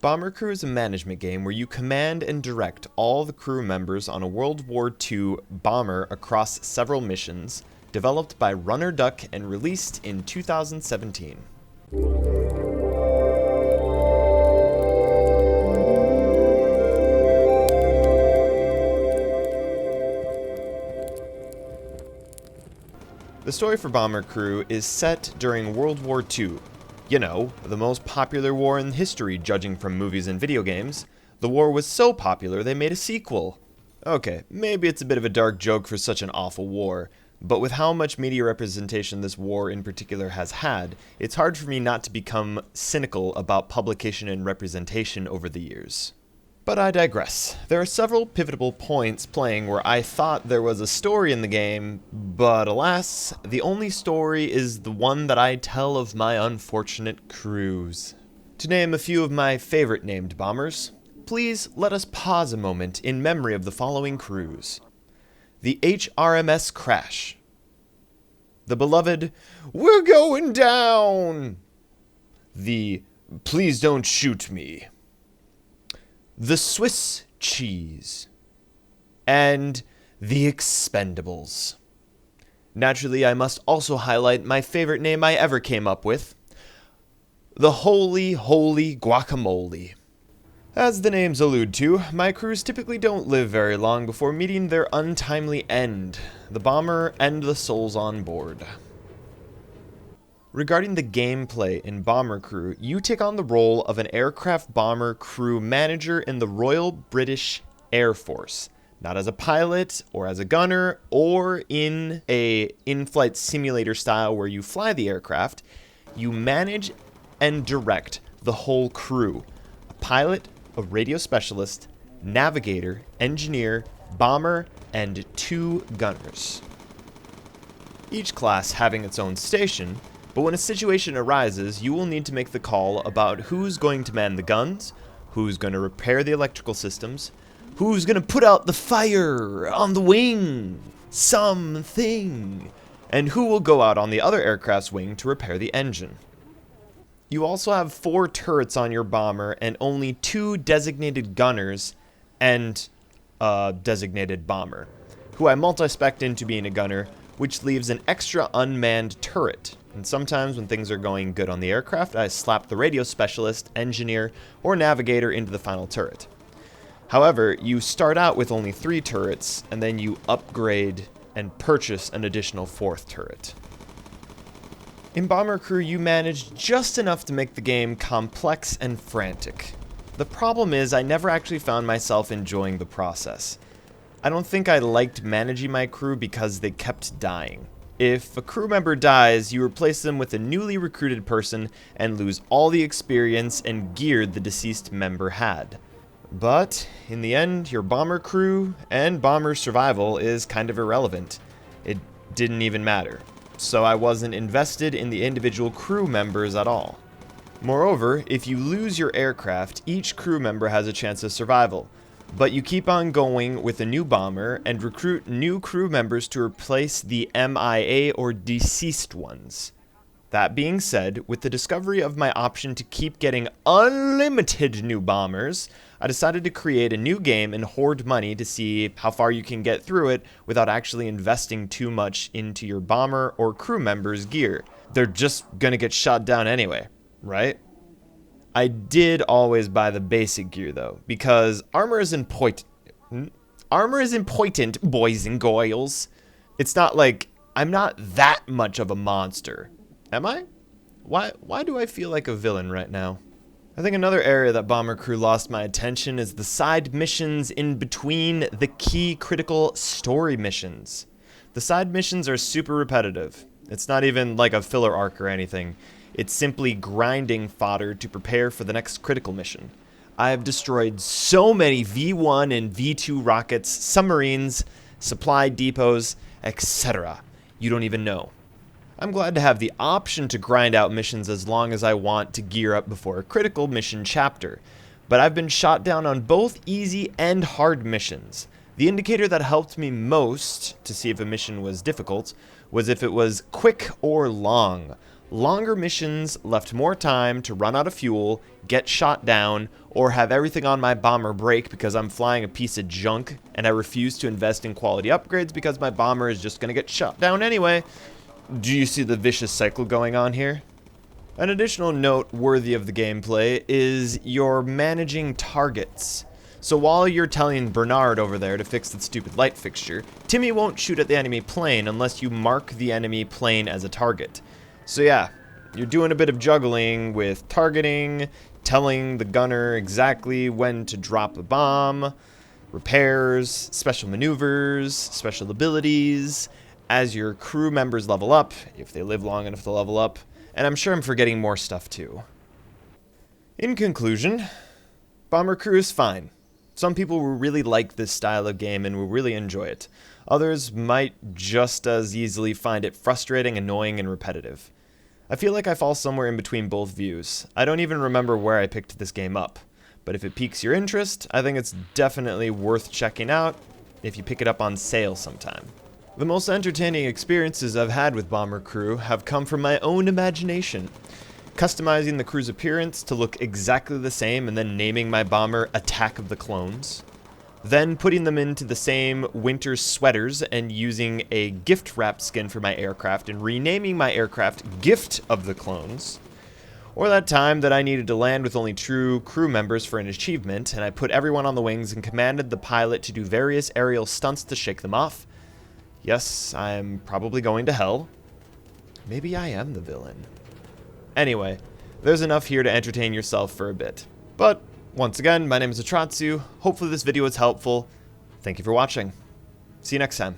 Bomber Crew is a management game where you command and direct all the crew members on a World War II bomber across several missions, developed by Runner Duck and released in 2017. The story for Bomber Crew is set during World War II. You know, the most popular war in history, judging from movies and video games. The war was so popular they made a sequel. Okay, maybe it's a bit of a dark joke for such an awful war, but with how much media representation this war in particular has had, it's hard for me not to become cynical about publication and representation over the years. But I digress. There are several pivotal points playing where I thought there was a story in the game, but alas, the only story is the one that I tell of my unfortunate crews. To name a few of my favorite named bombers, please let us pause a moment in memory of the following crews. The HRMS Crash. The beloved, "We're going down!" The, "Please don't shoot me." The Swiss Cheese, and the Expendables. Naturally, I must also highlight my favorite name I ever came up with, the Holy Guacamole. As the names allude to, my crews typically don't live very long before meeting their untimely end, the bomber and the souls on board. Regarding the gameplay in Bomber Crew, you take on the role of an aircraft bomber crew manager in the Royal British Air Force, not as a pilot or as a gunner or in a in-flight simulator style where you fly the aircraft. You manage and direct the whole crew, a pilot, a radio specialist, navigator, engineer, bomber, and 2 gunners. Each class having its own station. But when a situation arises, you will need to make the call about who's going to man the guns, who's going to repair the electrical systems, who's going to put out the fire on the wing, something, and who will go out on the other aircraft's wing to repair the engine. You also have 4 turrets on your bomber and only 2 designated gunners and a designated bomber, who I multi-spec'd into being a gunner, which leaves an extra unmanned turret. And sometimes when things are going good on the aircraft, I slap the radio specialist, engineer, or navigator into the final turret. However, you start out with only 3 turrets, and then you upgrade and purchase an additional 4th turret. In Bomber Crew, you manage just enough to make the game complex and frantic. The problem is, I never actually found myself enjoying the process. I don't think I liked managing my crew because they kept dying. If a crew member dies, you replace them with a newly recruited person and lose all the experience and gear the deceased member had. But, in the end, your bomber crew and bomber survival is kind of irrelevant. It didn't even matter. So I wasn't invested in the individual crew members at all. Moreover, if you lose your aircraft, each crew member has a chance of survival. But you keep on going with a new bomber and recruit new crew members to replace the MIA or deceased ones. That being said, with the discovery of my option to keep getting unlimited new bombers, I decided to create a new game and hoard money to see how far you can get through it without actually investing too much into your bomber or crew members' gear. They're just gonna get shot down anyway, right? I did always buy the basic gear though, because armor is important. Armor is important, boys and girls. It's not like I'm not that much of a monster. Am I? Why do I feel like a villain right now? I think another area that Bomber Crew lost my attention is the side missions in between the key critical story missions. The side missions are super repetitive. It's not even like a filler arc or anything. It's simply grinding fodder to prepare for the next critical mission. I have destroyed so many V1 and V2 rockets, submarines, supply depots, etc. You don't even know. I'm glad to have the option to grind out missions as long as I want to gear up before a critical mission chapter, but I've been shot down on both easy and hard missions. The indicator that helped me most to see if a mission was difficult was if it was quick or long. longer missions left more time to run out of fuel, get shot down, or have everything on my bomber break because I'm flying a piece of junk and I refuse to invest in quality upgrades because my bomber is just going to get shot down anyway. Do you see the vicious cycle going on here? An additional note worthy of the gameplay is you're managing targets. So while you're telling Bernard over there to fix that stupid light fixture, Timmy won't shoot at the enemy plane unless you mark the enemy plane as a target. So yeah, you're doing a bit of juggling with targeting, telling the gunner exactly when to drop the bomb, repairs, special maneuvers, special abilities, as your crew members level up, if they live long enough to level up, and I'm sure I'm forgetting more stuff too. In conclusion, Bomber Crew is fine. Some people will really like this style of game and will really enjoy it. Others might just as easily find it frustrating, annoying, and repetitive. I feel like I fall somewhere in between both views. I don't even remember where I picked this game up, but if it piques your interest, I think it's definitely worth checking out if you pick it up on sale sometime. The most entertaining experiences I've had with Bomber Crew have come from my own imagination. Customizing the crew's appearance to look exactly the same and then naming my bomber Attack of the Clones. Then putting them into the same winter sweaters and using a gift wrap skin for my aircraft and renaming my aircraft Gift of the Clones. Or that time that I needed to land with only true crew members for an achievement and I put everyone on the wings and commanded the pilot to do various aerial stunts to shake them off. Yes, I'm probably going to hell. Maybe I am the villain. Anyway, there's enough here to entertain yourself for a bit. But, once again, my name is Atratzu. Hopefully this video was helpful. Thank you for watching. See you next time.